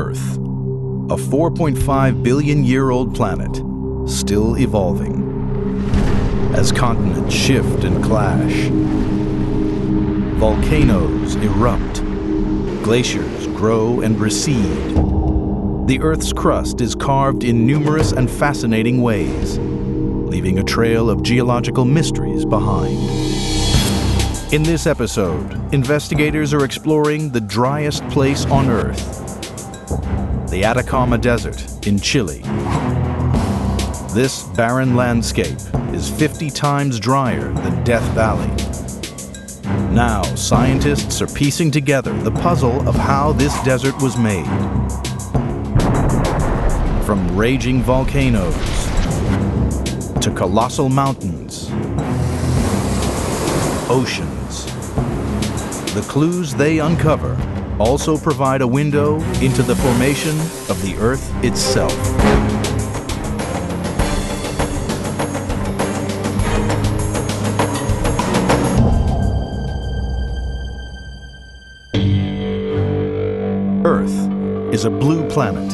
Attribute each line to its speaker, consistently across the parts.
Speaker 1: Earth, a 4.5 billion year old planet, still evolving. As continents shift and clash, volcanoes erupt, glaciers grow and recede. The Earth's crust is carved in numerous and fascinating ways, leaving a trail of geological mysteries behind. In this episode, investigators are exploring the driest place on Earth, the Atacama Desert in Chile. This barren landscape is 50 times drier than Death Valley. Now, scientists are piecing together the puzzle of how this desert was made. From raging volcanoes to colossal mountains, oceans. The clues they uncover also provide a window into the formation of the Earth itself. Earth is a blue planet,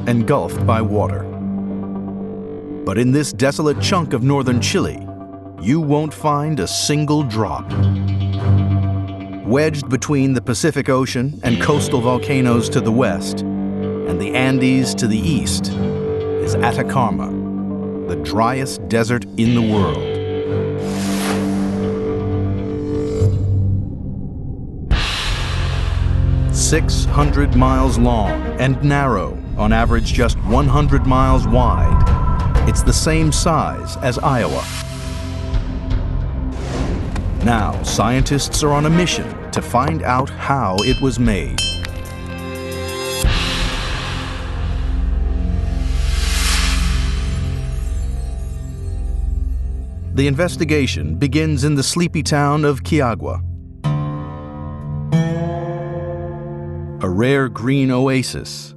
Speaker 1: engulfed by water. But in this desolate chunk of northern Chile, you won't find a single drop. Wedged between the Pacific Ocean and coastal volcanoes to the west, and the Andes to the east, is Atacama, the driest desert in the world. 600 miles long and narrow, on average just 100 miles wide. It's the same size as Iowa. Now, scientists are on a mission to find out how it was made. The investigation begins in the sleepy town of Quiagua. A rare green oasis.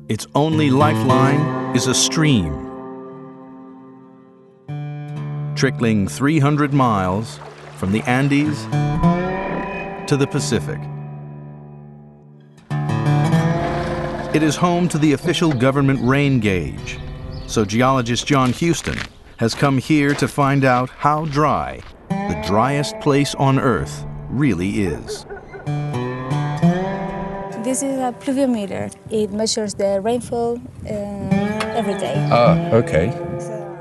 Speaker 1: Its only lifeline is a stream. Trickling 300 miles from the Andes to the Pacific. It is home to the official government rain gauge, so geologist John Houston has come here to find out how dry the driest place on Earth really is.
Speaker 2: This is a pluviometer. It measures the rainfall every day.
Speaker 3: Ah, okay.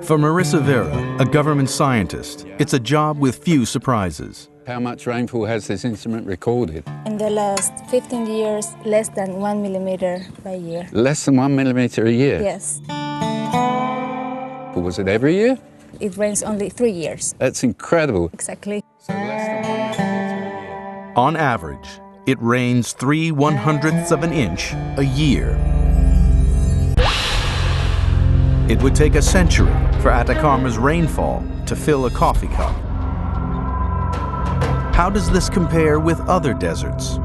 Speaker 1: For Marissa Vera, a government scientist, it's a job with few surprises.
Speaker 3: How much rainfall has this instrument recorded?
Speaker 2: In the last 15 years, less than 1 millimeter by year.
Speaker 3: Less than 1 millimeter a year?
Speaker 2: Yes.
Speaker 3: Was it every year?
Speaker 2: It rains only 3 years.
Speaker 3: That's incredible.
Speaker 2: Exactly.
Speaker 3: So less than 1 millimeter a year.
Speaker 1: On average, it rains 3/100ths of an inch a year. It would take a century for Atacama's rainfall to fill a coffee cup. How does this compare with other deserts?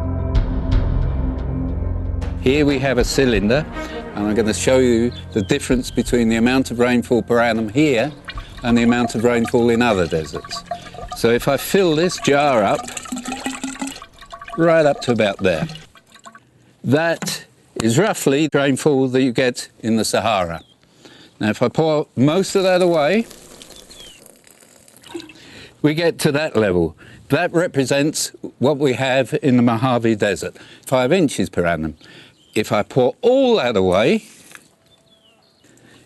Speaker 3: Here we have a cylinder, and I'm going to show you the difference between the amount of rainfall per annum here and the amount of rainfall in other deserts. So if I fill this jar up, right up to about there, that is roughly rainfall that you get in the Sahara. Now, if I pour most of that away, we get to that level. That represents what we have in the Mojave Desert, 5 inches per annum. If I pour all that away,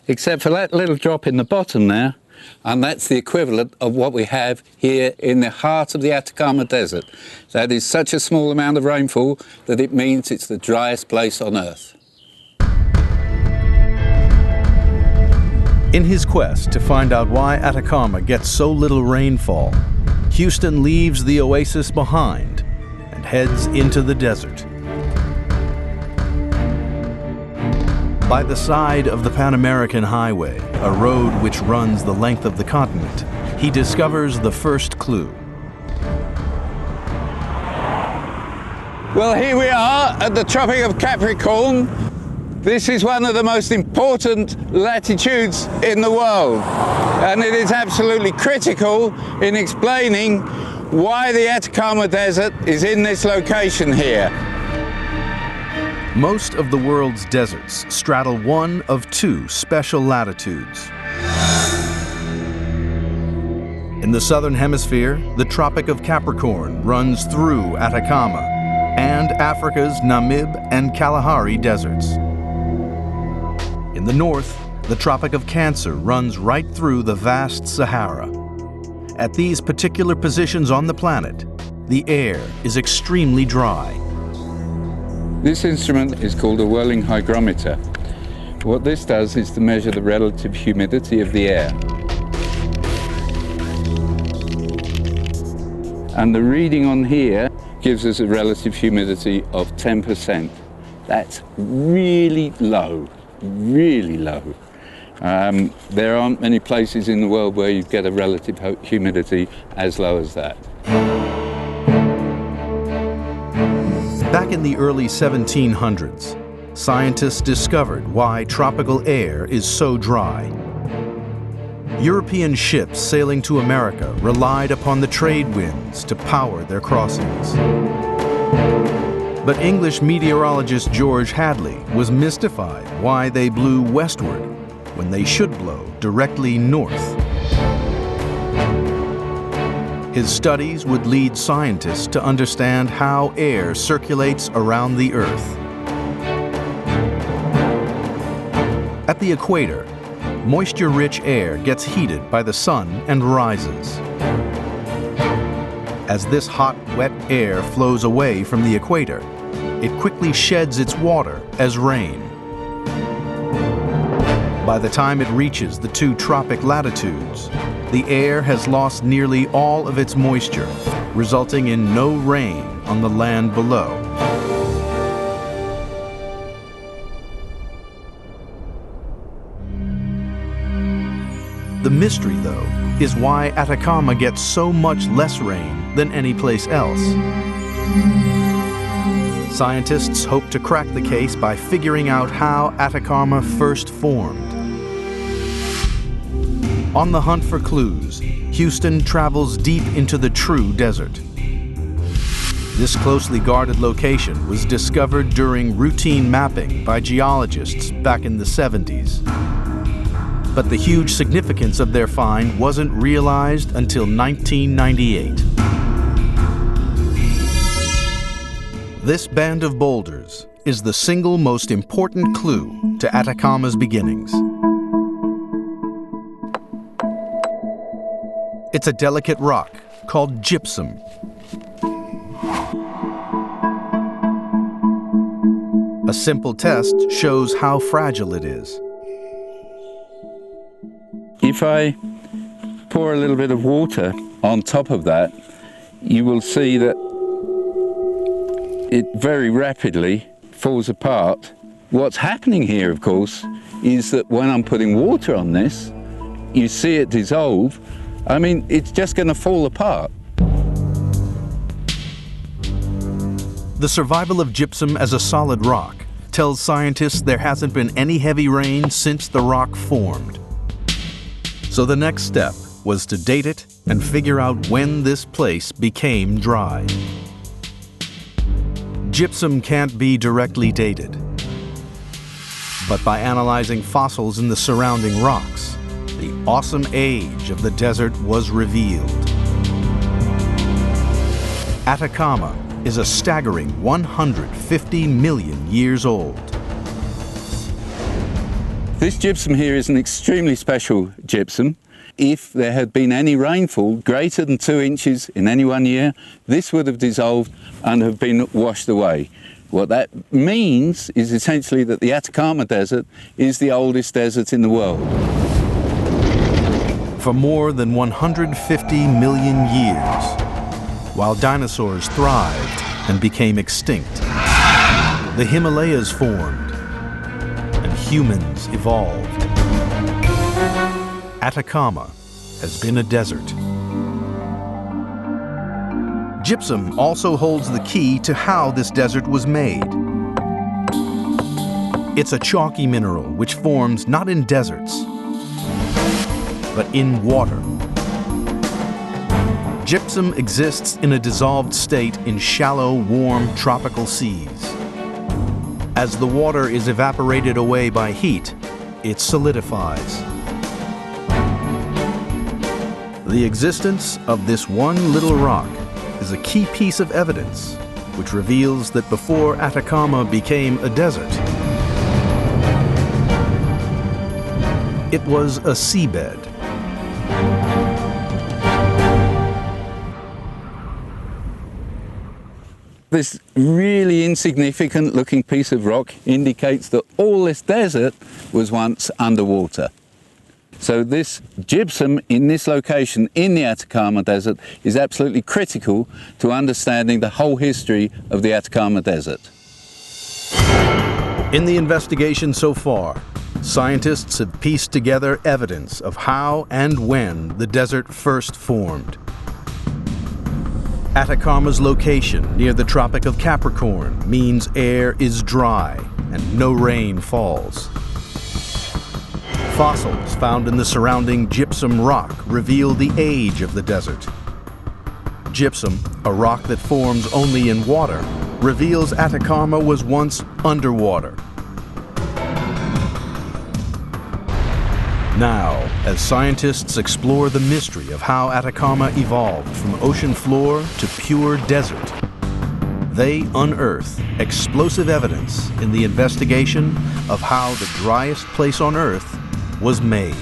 Speaker 3: except for that little drop in the bottom there, and that's the equivalent of what we have here in the heart of the Atacama Desert. That is such a small amount of rainfall that it means it's the driest place on Earth.
Speaker 1: In his quest to find out why Atacama gets so little rainfall, Houston leaves the oasis behind and heads into the desert. By the side of the Pan American Highway, a road which runs the length of the continent, he discovers the first clue.
Speaker 3: Well, here we are at the Tropic of Capricorn. This is one of the most important latitudes in the world, and it is absolutely critical in explaining why the Atacama Desert is in this location here.
Speaker 1: Most of the world's deserts straddle one of two special latitudes. In the southern hemisphere, the Tropic of Capricorn runs through Atacama and Africa's Namib and Kalahari deserts. In the north, the Tropic of Cancer runs right through the vast Sahara. At these particular positions on the planet, the air is extremely dry.
Speaker 3: This instrument is called a whirling hygrometer. What this does is to measure the relative humidity of the air. And the reading on here gives us a relative humidity of 10%. That's really low, really low. There aren't many places in the world where you get a relative humidity as low as that.
Speaker 1: Back in the early 1700s, scientists discovered why tropical air is so dry. European ships sailing to America relied upon the trade winds to power their crossings. But English meteorologist George Hadley was mystified why they blew westward when they should blow directly north. His studies would lead scientists to understand how air circulates around the Earth. At the equator, moisture-rich air gets heated by the sun and rises. As this hot, wet air flows away from the equator, it quickly sheds its water as rain. By the time it reaches the two tropic latitudes, the air has lost nearly all of its moisture, resulting in no rain on the land below. The mystery, though, is why Atacama gets so much less rain than any place else. Scientists hope to crack the case by figuring out how Atacama first formed. On the hunt for clues, Houston travels deep into the true desert. This closely guarded location was discovered during routine mapping by geologists back in the 70s. But the huge significance of their find wasn't realized until 1998. This band of boulders is the single most important clue to Atacama's beginnings. It's a delicate rock called gypsum. A simple test shows how fragile it is.
Speaker 3: If I pour a little bit of water on top of that, you will see that it very rapidly falls apart. What's happening here, of course, is that when I'm putting water on this, you see it dissolve. I mean, it's just going to fall apart.
Speaker 1: The survival of gypsum as a solid rock tells scientists there hasn't been any heavy rain since the rock formed. So the next step was to date it and figure out when this place became dry. Gypsum can't be directly dated, but by analyzing fossils in the surrounding rocks, the awesome age of the desert was revealed. Atacama is a staggering 150 million years old.
Speaker 3: This gypsum here is an extremely special gypsum. If there had been any rainfall greater than 2 inches in any one year, this would have dissolved and have been washed away. What that means is essentially that the Atacama Desert is the oldest desert in the world.
Speaker 1: For more than 150 million years, while dinosaurs thrived and became extinct, the Himalayas formed and humans evolved. Atacama has been a desert. Gypsum also holds the key to how this desert was made. It's a chalky mineral which forms not in deserts, but in water. Gypsum exists in a dissolved state in shallow, warm tropical seas. As the water is evaporated away by heat, it solidifies. The existence of this one little rock is a key piece of evidence which reveals that before Atacama became a desert, it was a seabed.
Speaker 3: This really insignificant looking piece of rock indicates that all this desert was once underwater. So this gypsum in this location in the Atacama Desert is absolutely critical to understanding the whole history of the Atacama Desert.
Speaker 1: In the investigation so far, scientists have pieced together evidence of how and when the desert first formed. Atacama's location near the Tropic of Capricorn means air is dry and no rain falls. Fossils found in the surrounding gypsum rock reveal the age of the desert. Gypsum, a rock that forms only in water, reveals Atacama was once underwater. Now, as scientists explore the mystery of how Atacama evolved from ocean floor to pure desert, they unearth explosive evidence in the investigation of how the driest place on Earth was made.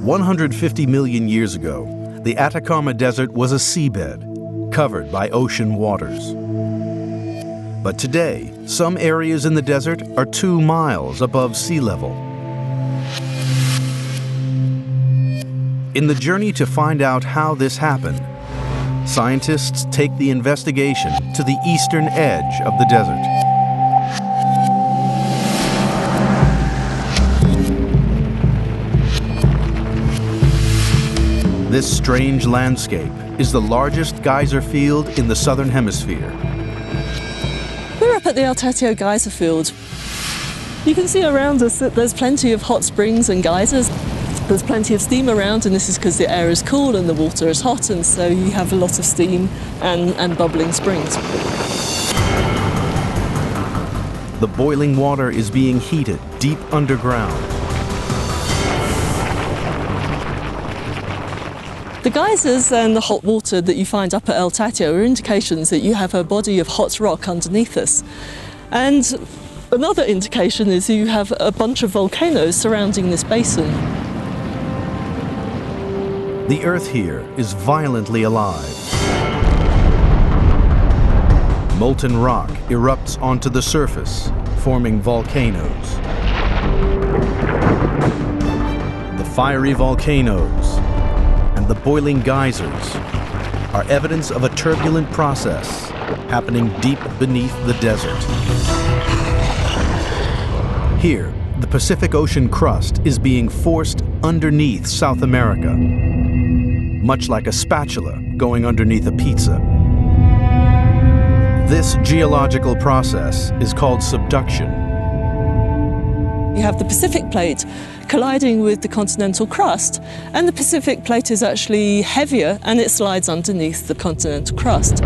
Speaker 1: "150 million years ago, the Atacama Desert was a seabed covered by ocean waters. But today, some areas in the desert are 2 miles above sea level. In the journey to find out how this happened, scientists take the investigation to the eastern edge of the desert. This strange landscape is the largest geyser field in the southern hemisphere.
Speaker 4: We're up at the El Tatio geyser field. You can see around us that there's plenty of hot springs and geysers. There's plenty of steam around, and this is because the air is cool and the water is hot, and so you have a lot of steam and bubbling springs.
Speaker 1: The boiling water is being heated deep underground.
Speaker 4: The geysers and the hot water that you find up at El Tatio are indications that you have a body of hot rock underneath us. And another indication is you have a bunch of volcanoes surrounding this basin.
Speaker 1: The earth here is violently alive. Molten rock erupts onto the surface, forming volcanoes. The fiery volcanoes and the boiling geysers are evidence of a turbulent process happening deep beneath the desert. Here, the Pacific Ocean crust is being forced underneath South America, much like a spatula going underneath a pizza. This geological process is called subduction.
Speaker 4: You have the Pacific plate colliding with the continental crust, and the Pacific plate is actually heavier and it slides underneath the continental crust.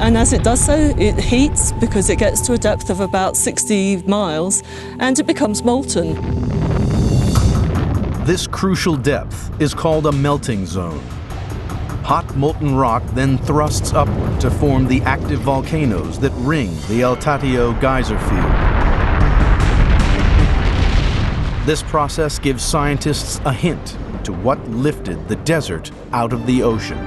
Speaker 4: And as it does so, it heats because it gets to a depth of about 60 miles and it becomes molten.
Speaker 1: This crucial depth is called a melting zone. Hot molten rock then thrusts upward to form the active volcanoes that ring the El Tatio geyser field. This process gives scientists a hint to what lifted the desert out of the ocean.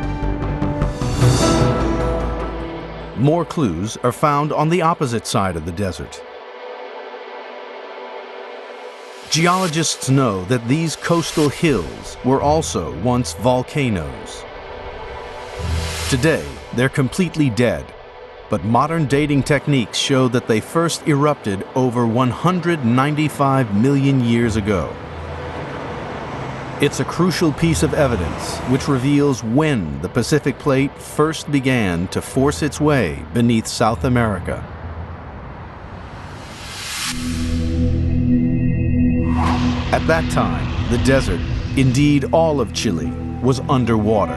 Speaker 1: More clues are found on the opposite side of the desert. Geologists know that these coastal hills were also once volcanoes. Today, they're completely dead, but modern dating techniques show that they first erupted over 195 million years ago. It's a crucial piece of evidence which reveals when the Pacific Plate first began to force its way beneath South America. At that time, the desert, indeed all of Chile, was underwater.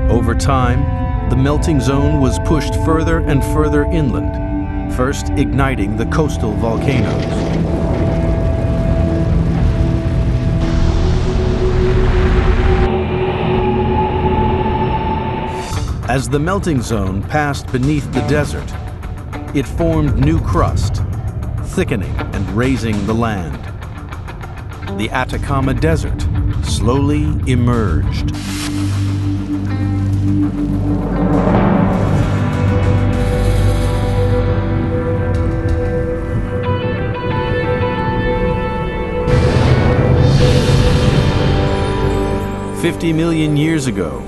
Speaker 1: Over time, the melting zone was pushed further and further inland, first igniting the coastal volcanoes. As the melting zone passed beneath the desert, it formed new crust, thickening and raising the land. The Atacama Desert slowly emerged. "50 million years ago,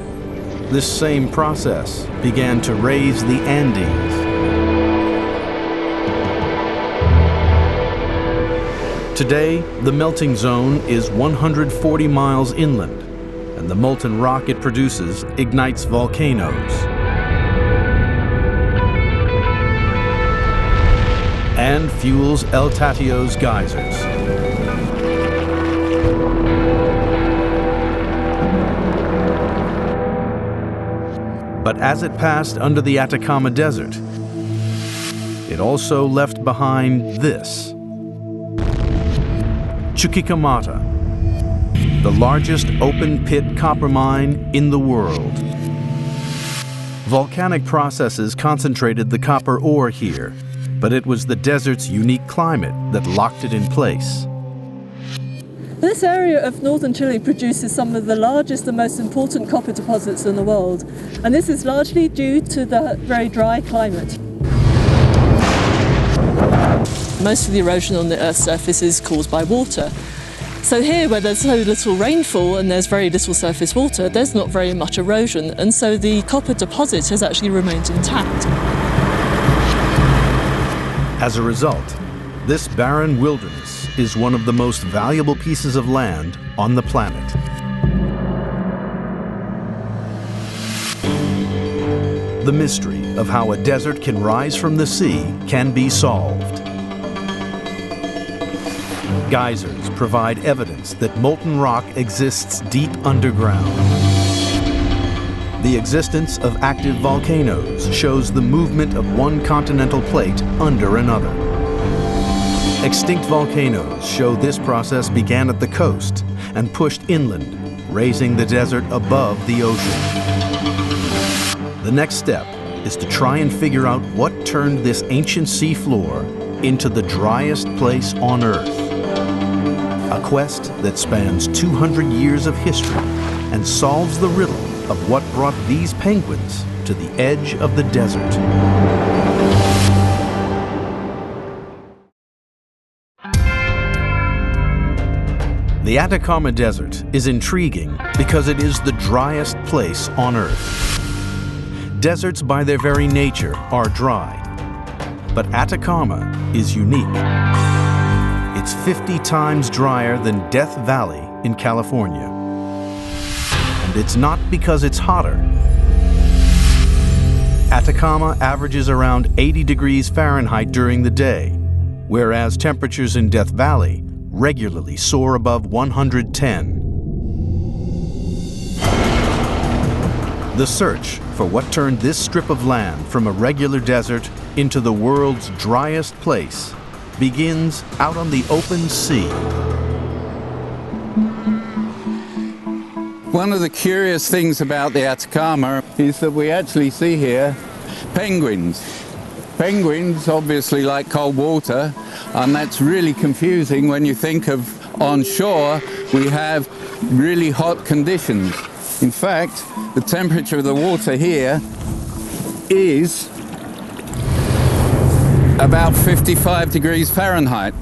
Speaker 1: this same process began to raise the Andes. Today, the melting zone is 140 miles inland, and the molten rock it produces ignites volcanoes and fuels El Tatio's geysers. But as it passed under the Atacama Desert, it also left behind this: Chuquicamata, the largest open-pit copper mine in the world. Volcanic processes concentrated the copper ore here, but it was the desert's unique climate that locked it in place.
Speaker 4: This area of northern Chile produces some of the largest and most important copper deposits in the world, and this is largely due to the very dry climate. Most of the erosion on the Earth's surface is caused by water. So here, where there's so little rainfall and there's very little surface water, there's not very much erosion, and so the copper deposit has actually remained intact.
Speaker 1: As a result, this barren wilderness is one of the most valuable pieces of land on the planet. The mystery of how a desert can rise from the sea can be solved. Geysers provide evidence that molten rock exists deep underground. The existence of active volcanoes shows the movement of one continental plate under another. Extinct volcanoes show this process began at the coast and pushed inland, raising the desert above the ocean. The next step is to try and figure out what turned this ancient seafloor into the driest place on Earth. A quest that spans 200 years of history and solves the riddle of what brought these penguins to the edge of the desert. The Atacama Desert is intriguing because it is the driest place on Earth. Deserts by their very nature are dry, but Atacama is unique. It's 50 times drier than Death Valley in California. And it's not because it's hotter. Atacama averages around 80 degrees Fahrenheit during the day, whereas temperatures in Death Valley regularly soar above 110. The search for what turned this strip of land from a regular desert into the world's driest place begins out on the open sea.
Speaker 3: One of the curious things about the Atacama is that we actually see here penguins. Penguins obviously like cold water, and that's really confusing when you think of on shore we have really hot conditions. In fact, the temperature of the water here is about 55 degrees Fahrenheit,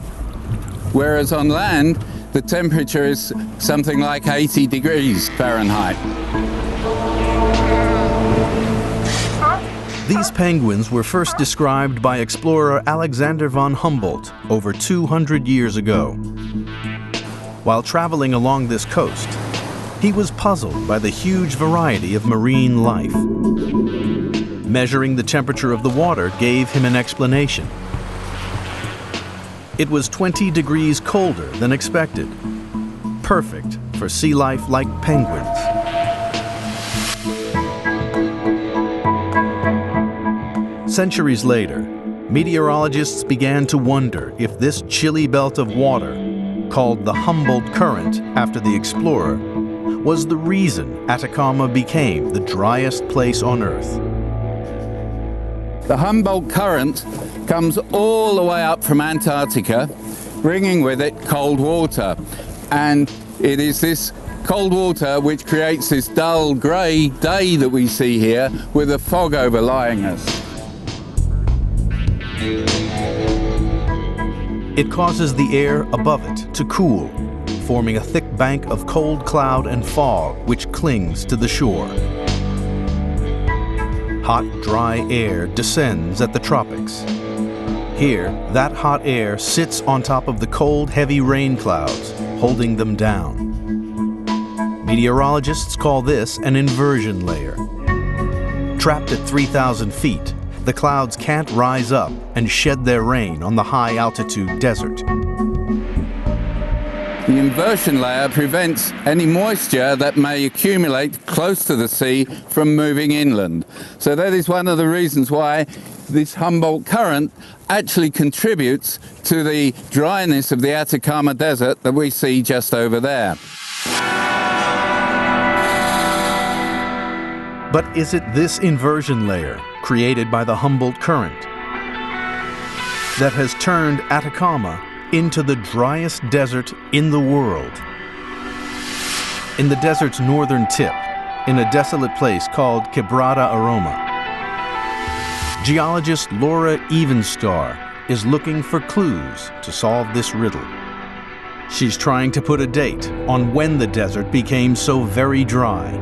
Speaker 3: whereas on land the temperature is something like 80 degrees Fahrenheit.
Speaker 1: These penguins were first described by explorer Alexander von Humboldt over 200 years ago. While traveling along this coast, he was puzzled by the huge variety of marine life. Measuring the temperature of the water gave him an explanation. It was 20 degrees colder than expected. Perfect for sea life like penguins. Centuries later, meteorologists began to wonder if this chilly belt of water, called the Humboldt Current after the explorer, was the reason Atacama became the driest place on Earth.
Speaker 3: The Humboldt Current comes all the way up from Antarctica, bringing with it cold water. And it is this cold water which creates this dull grey day that we see here with a fog overlying us.
Speaker 1: It causes the air above it to cool, forming a thick bank of cold cloud and fog which clings to the shore. Hot, dry air descends at the tropics. Here, that hot air sits on top of the cold, heavy rain clouds, holding them down. Meteorologists call this an inversion layer. Trapped at 3,000 feet, the clouds can't rise up and shed their rain on the high-altitude desert.
Speaker 3: The inversion layer prevents any moisture that may accumulate close to the sea from moving inland. So that is one of the reasons why this Humboldt Current actually contributes to the dryness of the Atacama Desert that we see just over there.
Speaker 1: But is it this inversion layer, created by the Humboldt Current, that has turned Atacama into the driest desert in the world? In the desert's northern tip, in a desolate place called Quebrada Aroma, geologist Laura Evenstar is looking for clues to solve this riddle. She's trying to put a date on when the desert became so very dry.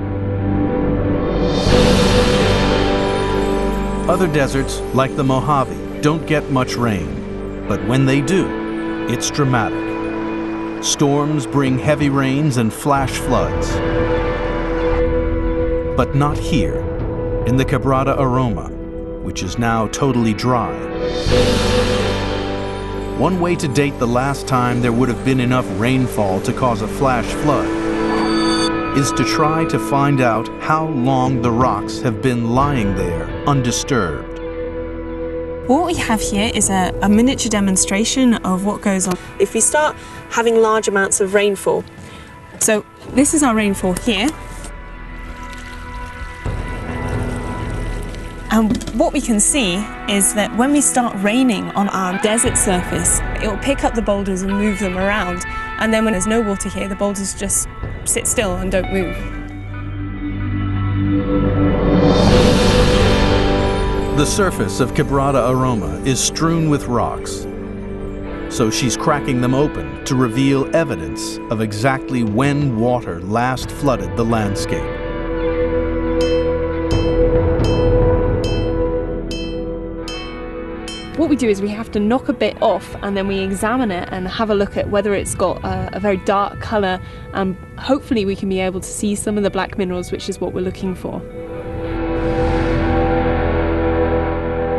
Speaker 1: Other deserts, like the Mojave, don't get much rain, but when they do, it's dramatic. Storms bring heavy rains and flash floods. But not here, in the Quebrada Aroma, which is now totally dry. One way to date the last time there would have been enough rainfall to cause a flash flood is to try to find out how long the rocks have been lying there undisturbed.
Speaker 5: What we have here is a miniature demonstration of what goes on if we start having large amounts of rainfall. So this is our rainfall here. And what we can see is that when we start raining on our desert surface, it will pick up the boulders and move them around. And then when there's no water here, the boulders just sit still and don't move.
Speaker 1: The surface of Quebrada Aroma is strewn with rocks, so she's cracking them open to reveal evidence of exactly when water last flooded the landscape.
Speaker 6: What we do is we have to knock a bit off and then we examine it and have a look at whether it's got a very dark colour, and hopefully we can be able to see some of the black minerals, which is what we're looking for.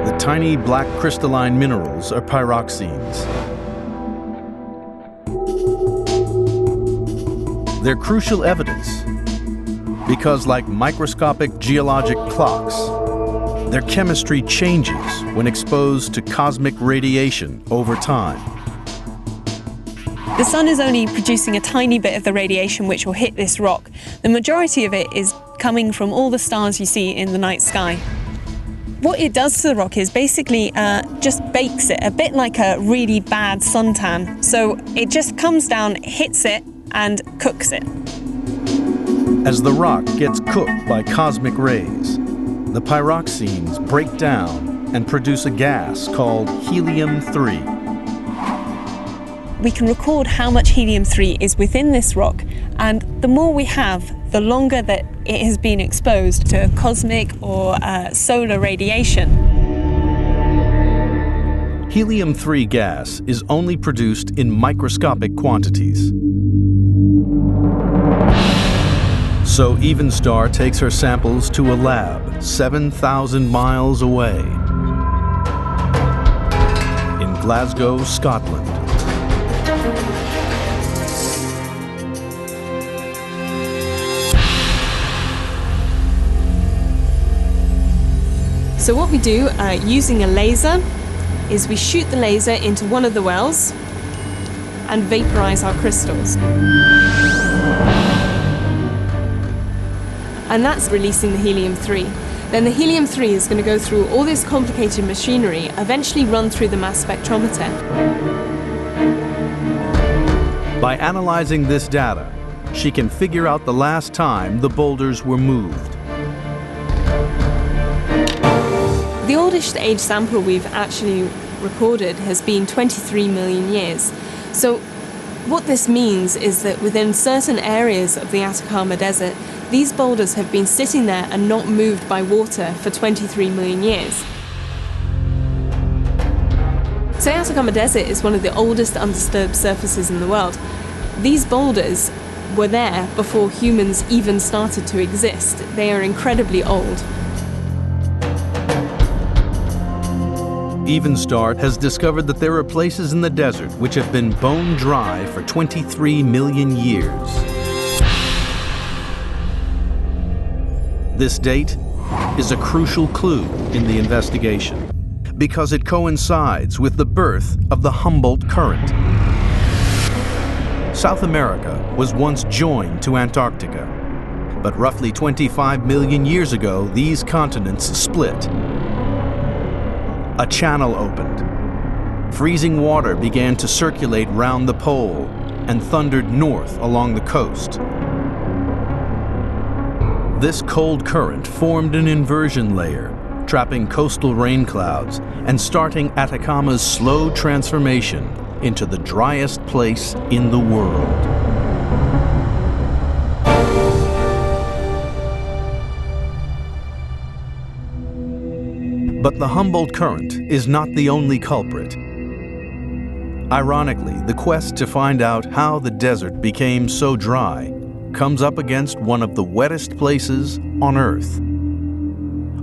Speaker 1: The tiny black crystalline minerals are pyroxenes. They're crucial evidence because, like microscopic geologic clocks, their chemistry changes when exposed to cosmic radiation over time.
Speaker 5: The sun is only producing a tiny bit of the radiation which will hit this rock. The majority of it is coming from all the stars you see in the night sky. What it does to the rock is basically just bakes it, a bit like a really bad suntan. So it just comes down, hits it, and cooks it.
Speaker 1: As the rock gets cooked by cosmic rays, the pyroxenes break down and produce a gas called helium-3.
Speaker 5: We can record how much helium-3 is within this rock, and the more we have, the longer that it has been exposed to cosmic or solar radiation.
Speaker 1: Helium-3 gas is only produced in microscopic quantities. So Evenstar takes her samples to a lab 7,000 miles away in Glasgow, Scotland.
Speaker 5: So what we do using a laser is we shoot the laser into one of the wells and vaporize our crystals. And that's releasing the helium-3. Then the helium-3 is going to go through all this complicated machinery, eventually run through the mass spectrometer.
Speaker 1: By analyzing this data, she can figure out the last time the boulders were moved.
Speaker 5: The oldest age sample we've actually recorded has been 23 million years. So what this means is that within certain areas of the Atacama Desert, these boulders have been sitting there and not moved by water for 23 million years. So the Atacama Desert is one of the oldest undisturbed surfaces in the world. These boulders were there before humans even started to exist. They are incredibly old.
Speaker 1: Evenstart has discovered that there are places in the desert which have been bone dry for 23 million years. This date is a crucial clue in the investigation because it coincides with the birth of the Humboldt Current. South America was once joined to Antarctica, but roughly 25 million years ago, these continents split. A channel opened. Freezing water began to circulate round the pole and thundered north along the coast. This cold current formed an inversion layer, trapping coastal rain clouds and starting Atacama's slow transformation into the driest place in the world. But the Humboldt Current is not the only culprit. Ironically, the quest to find out how the desert became so dry comes up against one of the wettest places on Earth.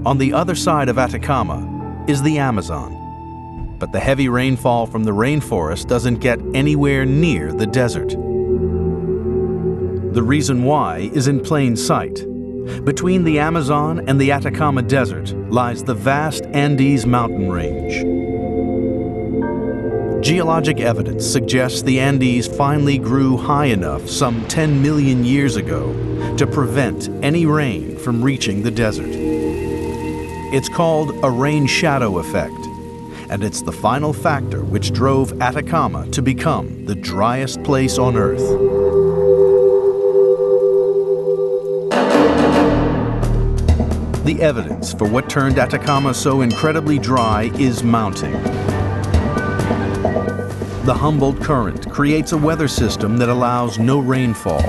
Speaker 1: On the other side of Atacama is the Amazon, but the heavy rainfall from the rainforest doesn't get anywhere near the desert. The reason why is in plain sight. Between the Amazon and the Atacama Desert lies the vast Andes mountain range. Geologic evidence suggests the Andes finally grew high enough some 10 million years ago to prevent any rain from reaching the desert. It's called a rain-shadow effect, and it's the final factor which drove Atacama to become the driest place on Earth. The evidence for what turned Atacama so incredibly dry is mounting. The Humboldt Current creates a weather system that allows no rainfall.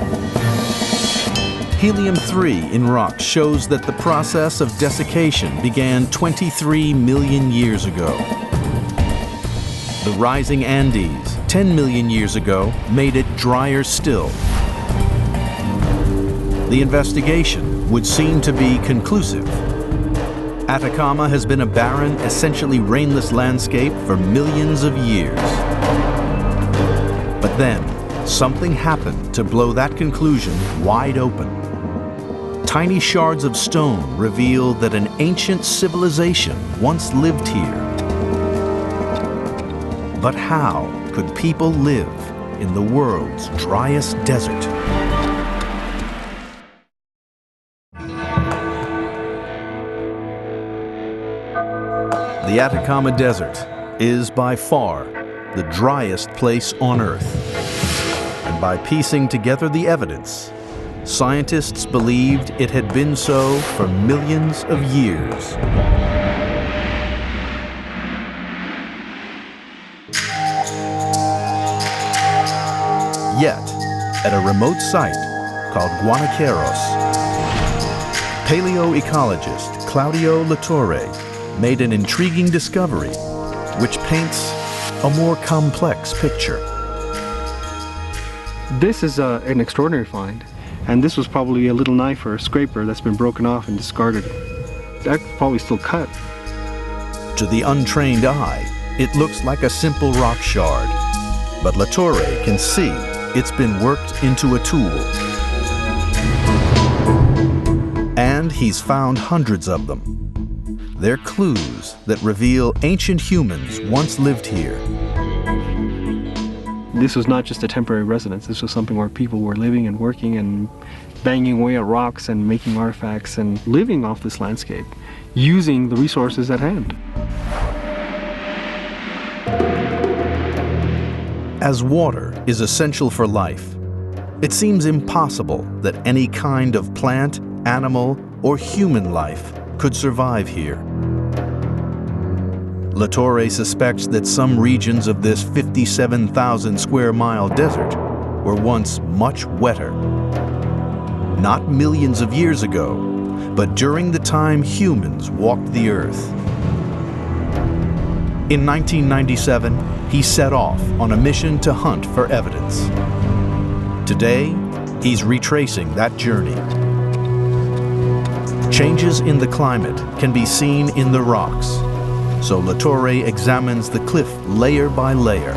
Speaker 1: Helium-3 in rocks shows that the process of desiccation began 23 million years ago. The rising Andes, 10 million years ago, made it drier still. The investigation would seem to be conclusive. Atacama has been a barren, essentially rainless landscape for millions of years. But then, something happened to blow that conclusion wide open. Tiny shards of stone reveal that an ancient civilization once lived here. But how could people live in the world's driest desert? The Atacama Desert is by far the driest place on Earth. And by piecing together the evidence, scientists believed it had been so for millions of years. Yet, at a remote site called Guanaqueros, paleoecologist Claudio Latorre made an intriguing discovery which paints a more complex picture.
Speaker 7: This is an extraordinary find, and this was probably a little knife or a scraper that's been broken off and discarded. That's probably still cut.
Speaker 1: To the untrained eye, it looks like a simple rock shard, but Latorre can see it's been worked into a tool. And he's found hundreds of them. they're clues that reveal ancient humans once lived here.
Speaker 7: This was not just a temporary residence. This was something where people were living and working and banging away at rocks and making artifacts and living off this landscape, using the resources at hand.
Speaker 1: As water is essential for life, it seems impossible that any kind of plant, animal, or human life could survive here. Latorre suspects that some regions of this 57,000 square mile desert were once much wetter. Not millions of years ago, but during the time humans walked the earth. In 1997, he set off on a mission to hunt for evidence. Today, he's retracing that journey. Changes in the climate can be seen in the rocks, so Latorre examines the cliff layer by layer.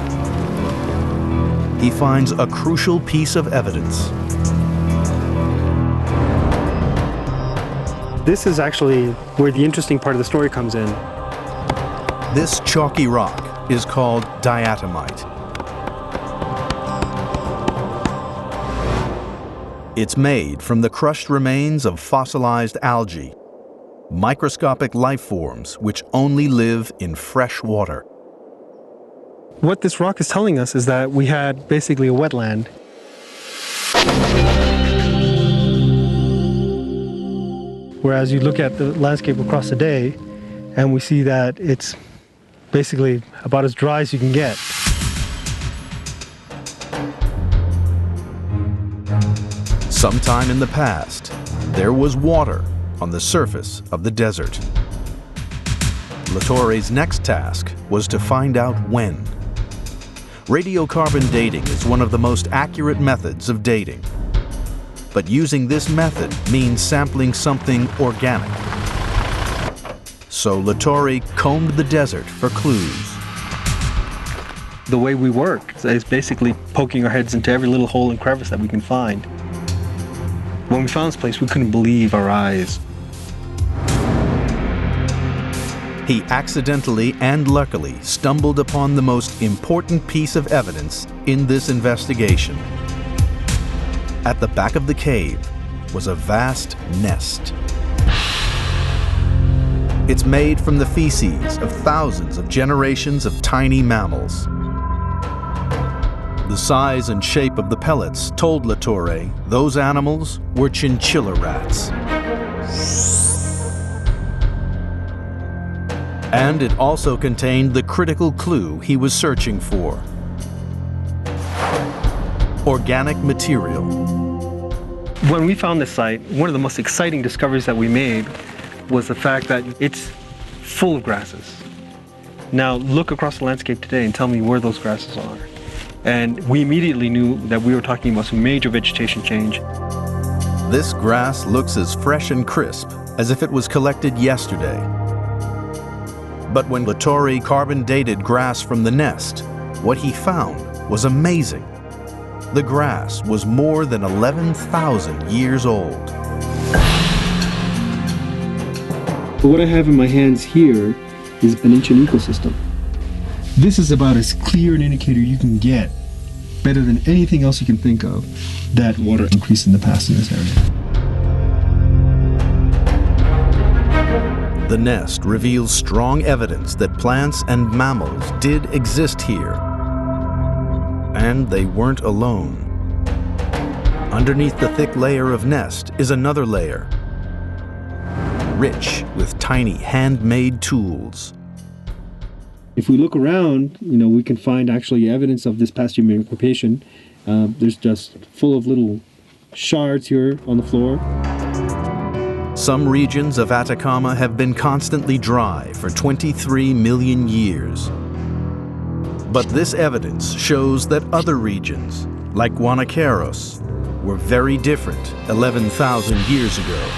Speaker 1: He finds a crucial piece of evidence.
Speaker 7: This is actually where the interesting part of the story comes in.
Speaker 1: This chalky rock is called diatomite. It's made from the crushed remains of fossilized algae, microscopic life forms which only live in fresh water.
Speaker 7: What this rock is telling us is that we had basically a wetland. Whereas you look at the landscape across the day, and we see that it's basically about as dry as you can get.
Speaker 1: Sometime in the past, there was water on the surface of the desert. Latorre's next task was to find out when. Radiocarbon dating is one of the most accurate methods of dating. But using this method means sampling something organic. So Latorre combed the desert for clues.
Speaker 7: The way we work is basically poking our heads into every little hole and crevice that we can find. When we found this place, we couldn't believe our eyes.
Speaker 1: He accidentally and luckily stumbled upon the most important piece of evidence in this investigation. At the back of the cave was a vast nest. It's made from the feces of thousands of generations of tiny mammals. The size and shape of the pellets told Latorre those animals were chinchilla rats. And it also contained the critical clue he was searching for: organic material.
Speaker 7: When we found this site, one of the most exciting discoveries that we made was the fact that it's full of grasses. Now look across the landscape today and tell me where those grasses are. And we immediately knew that we were talking about some major vegetation change.
Speaker 1: This grass looks as fresh and crisp as if it was collected yesterday. But when Latorre carbon dated grass from the nest, what he found was amazing. The grass was more than 11,000 years old.
Speaker 7: What I have in my hands here is an ancient ecosystem. This is about as clear an indicator you can get, better than anything else you can think of, that water increased in the past in this area.
Speaker 1: The nest reveals strong evidence that plants and mammals did exist here. And they weren't alone. Underneath the thick layer of nest is another layer, rich with tiny handmade tools.
Speaker 7: If we look around, we can find actually evidence of this past human occupation. There's just full of little shards here on the floor.
Speaker 1: Some regions of Atacama have been constantly dry for 23 million years. But this evidence shows that other regions, like Guanacaros, were very different 11,000 years ago.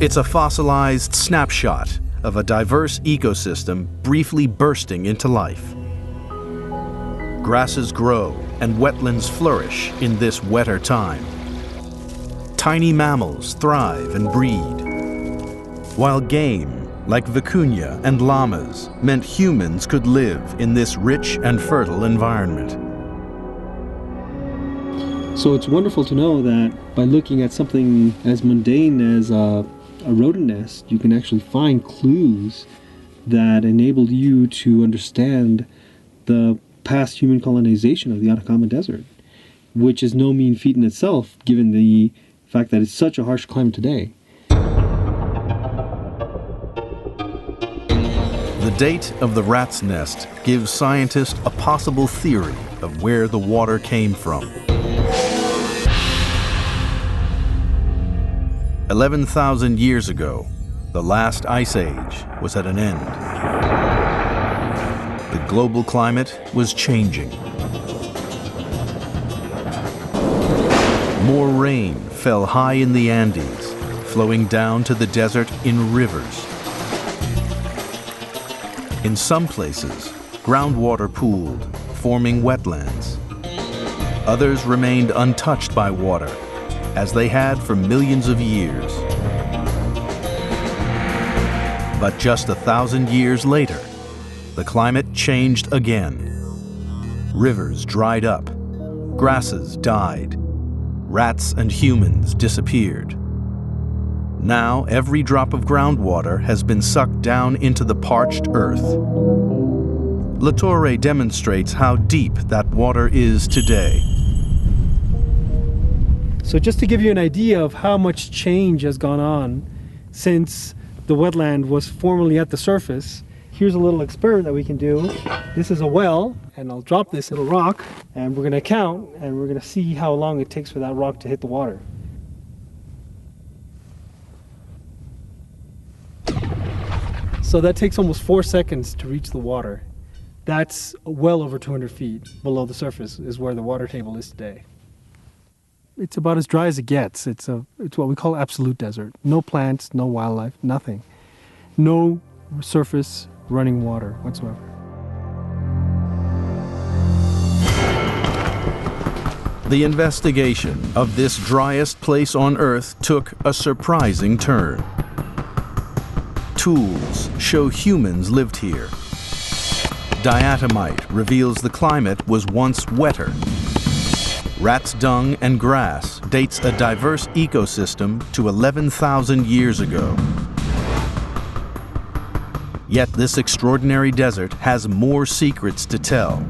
Speaker 1: It's a fossilized snapshot of a diverse ecosystem briefly bursting into life. Grasses grow and wetlands flourish in this wetter time. Tiny mammals thrive and breed. while game, like vicuña and llamas, meant humans could live in this rich and fertile environment.
Speaker 7: So it's wonderful to know that by looking at something as mundane as a rodent nest, you can actually find clues that enabled you to understand the past human colonization of the Atacama Desert, which is no mean feat in itself, given the fact that it's such a harsh climate today.
Speaker 1: The date of the rat's nest gives scientists a possible theory of where the water came from. 11,000 years ago, the last ice age was at an end. The global climate was changing. More rain fell high in the Andes, flowing down to the desert in rivers. In some places, groundwater pooled, forming wetlands. Others remained untouched by water, as they had for millions of years. But just 1,000 years later, the climate changed again. Rivers dried up, grasses died, rats and humans disappeared. Now every drop of groundwater has been sucked down into the parched earth. Latorre demonstrates how deep that water is today.
Speaker 7: So just to give you an idea of how much change has gone on since the wetland was formerly at the surface, here's a little experiment that we can do. This is a well, and I'll drop this little rock, and we're going to count, and we're going to see how long it takes for that rock to hit the water. So that takes almost 4 seconds to reach the water. That's well over 200 feet below the surface is where the water table is today. It's about as dry as it gets. It's what we call absolute desert. No plants, no wildlife, nothing. No surface running water whatsoever.
Speaker 1: The investigation of this driest place on Earth took a surprising turn. Tools show humans lived here. Diatomite reveals the climate was once wetter. Rat's dung and grass dates a diverse ecosystem to 11,000 years ago. Yet this extraordinary desert has more secrets to tell,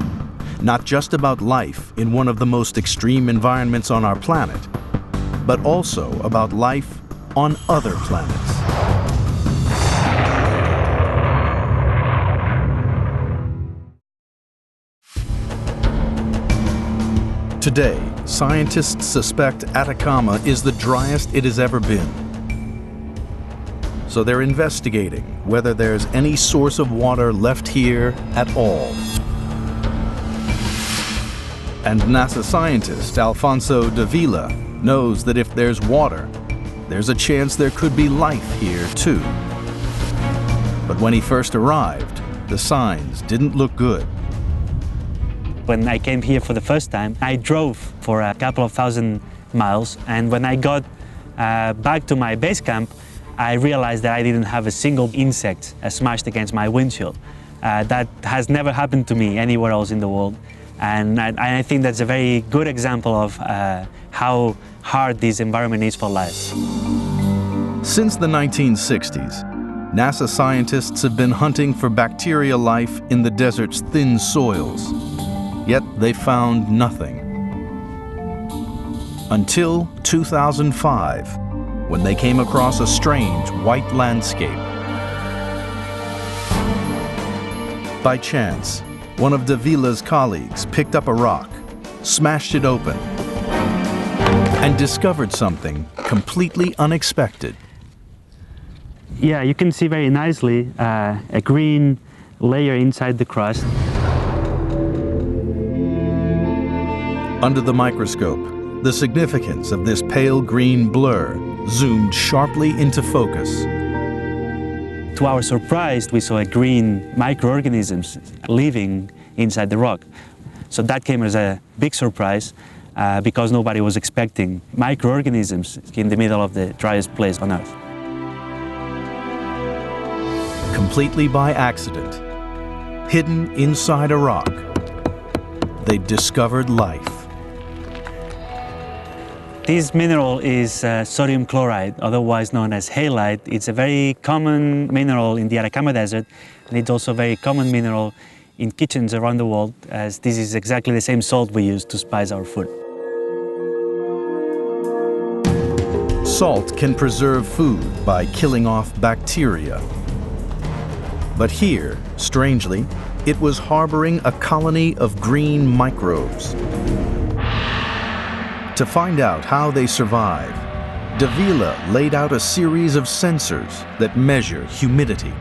Speaker 1: not just about life in one of the most extreme environments on our planet, but also about life on other planets. Today, scientists suspect Atacama is the driest it has ever been. So they're investigating whether there's any source of water left here at all. And NASA scientist Alfonso Davila knows that if there's water, there's a chance there could be life here too. But when he first arrived, the signs didn't look good.
Speaker 8: When I came here for the first time, I drove for a couple of thousand miles, and when I got back to my base camp, I realized that I didn't have a single insect smashed against my windshield. That has never happened to me anywhere else in the world, and I think that's a very good example of how hard this environment is for life.
Speaker 1: Since the 1960s, NASA scientists have been hunting for bacterial life in the desert's thin soils. Yet they found nothing. Until 2005, when they came across a strange white landscape. By chance, one of Davila's colleagues picked up a rock, smashed it open, and discovered something completely unexpected.
Speaker 8: Yeah, you can see very nicely a green layer inside the crust.
Speaker 1: Under the microscope, the significance of this pale green blur zoomed sharply into focus.
Speaker 8: To our surprise, we saw a green microorganisms living inside the rock. So that came as a big surprise because nobody was expecting microorganisms in the middle of the driest place on Earth.
Speaker 1: completely by accident, hidden inside a rock, they discovered life.
Speaker 8: This mineral is sodium chloride, otherwise known as halite. It's a very common mineral in the Atacama Desert, and it's also a very common mineral in kitchens around the world, as this is exactly the same salt we use to spice our food.
Speaker 1: Salt can preserve food by killing off bacteria. But here, strangely, it was harboring a colony of green microbes. To find out how they survive, Davila laid out a series of sensors that measure humidity.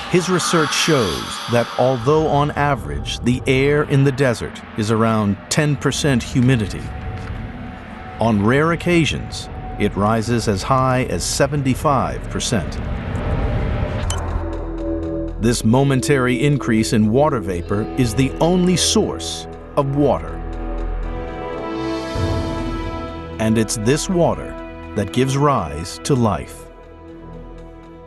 Speaker 1: His research shows that although on average the air in the desert is around 10% humidity, on rare occasions it rises as high as 75%. This momentary increase in water vapor is the only source of water. And it's this water that gives rise to life.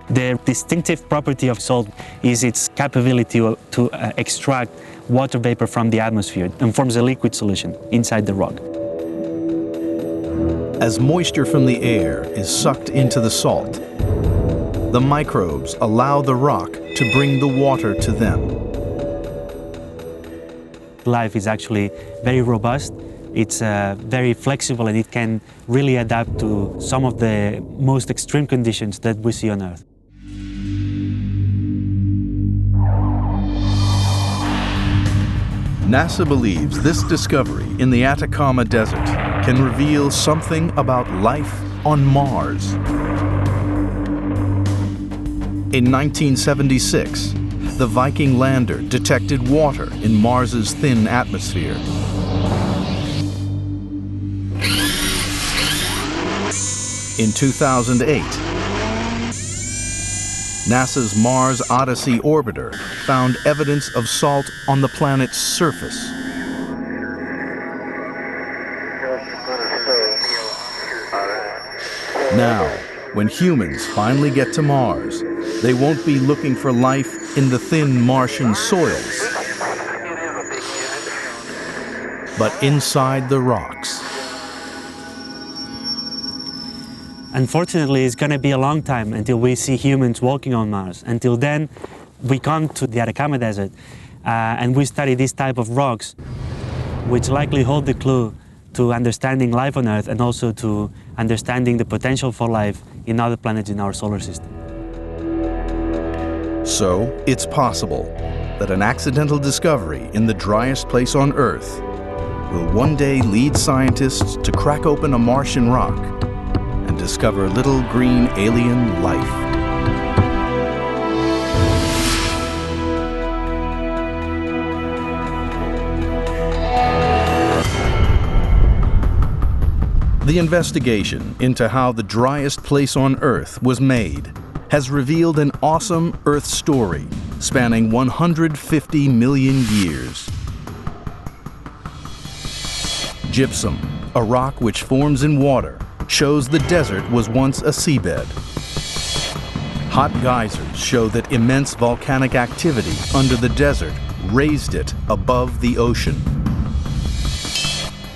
Speaker 8: The distinctive property of salt is its capability to extract water vapor from the atmosphere and forms a liquid solution inside the rock.
Speaker 1: As moisture from the air is sucked into the salt, the microbes allow the rock to bring the water to them.
Speaker 8: Life is actually very robust. It's very flexible, and it can really adapt to some of the most extreme conditions that we see on Earth.
Speaker 1: NASA believes this discovery in the Atacama Desert can reveal something about life on Mars. In 1976, the Viking lander detected water in Mars's thin atmosphere. In 2008, NASA's Mars Odyssey orbiter found evidence of salt on the planet's surface. Now, when humans finally get to Mars, they won't be looking for life in the thin Martian soils, but inside the rocks.
Speaker 8: Unfortunately, it's going to be a long time until we see humans walking on Mars. Until then, we come to the Atacama Desert and we study this type of rocks, which likely hold the clue to understanding life on Earth and also to understanding the potential for life in other planets in our solar system.
Speaker 1: So, it's possible that an accidental discovery in the driest place on Earth will one day lead scientists to crack open a Martian rock and discover little green alien life. The investigation into how the driest place on Earth was made has revealed an awesome Earth story spanning 150 million years. Gypsum, a rock which forms in water, shows the desert was once a seabed. Hot geysers show that immense volcanic activity under the desert raised it above the ocean.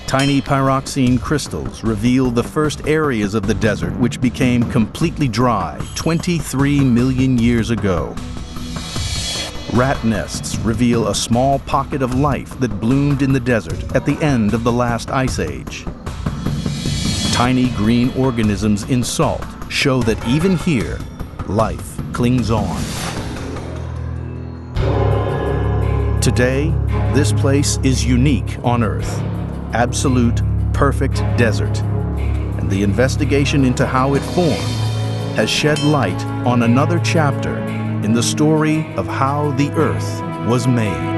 Speaker 1: Tiny pyroxene crystals reveal the first areas of the desert which became completely dry 23 million years ago. Rat nests reveal a small pocket of life that bloomed in the desert at the end of the last ice age. Tiny green organisms in salt show that even here, life clings on. Today, this place is unique on Earth. Absolute, perfect desert. And the investigation into how it formed has shed light on another chapter in the story of how the Earth was made.